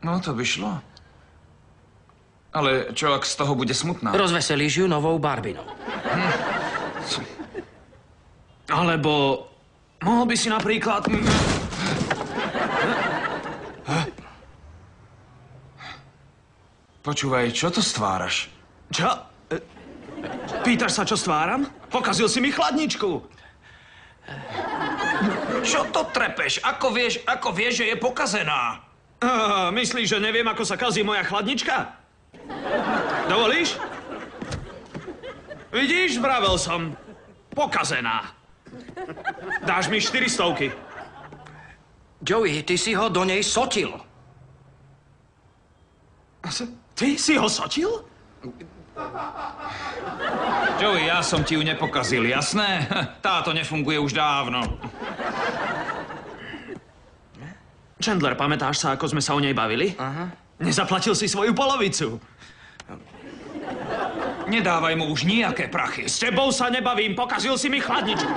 No, to by šlo. Ale čo, ak z toho bude smutná? Rozveselíš ju novou barbinou. Alebo mohol by si napríklad... Počúvaj, čo to stváraš? Čo? Pýtaš sa, čo stváram? Pokazil si mi chladničku. Čo to trepeš? Ako vieš, že je pokazená? Myslíš, že neviem, ako sa kazí moja chladnička? Dovolíš? Vidíš, vravel som. Pokazená. Dáš mi 400. Joey, ty si ho do nej sotil. Ty si ho sotil? Joey, ja som ti ju nepokazil, jasné? Táto nefunguje už dávno. Chandler, pamätáš sa, ako sme sa o nej bavili? Aha. Nezaplatil si svoju polovicu. Nedávaj mu už nijaké prachy. S tebou sa nebavím, pokazil si mi chladničku.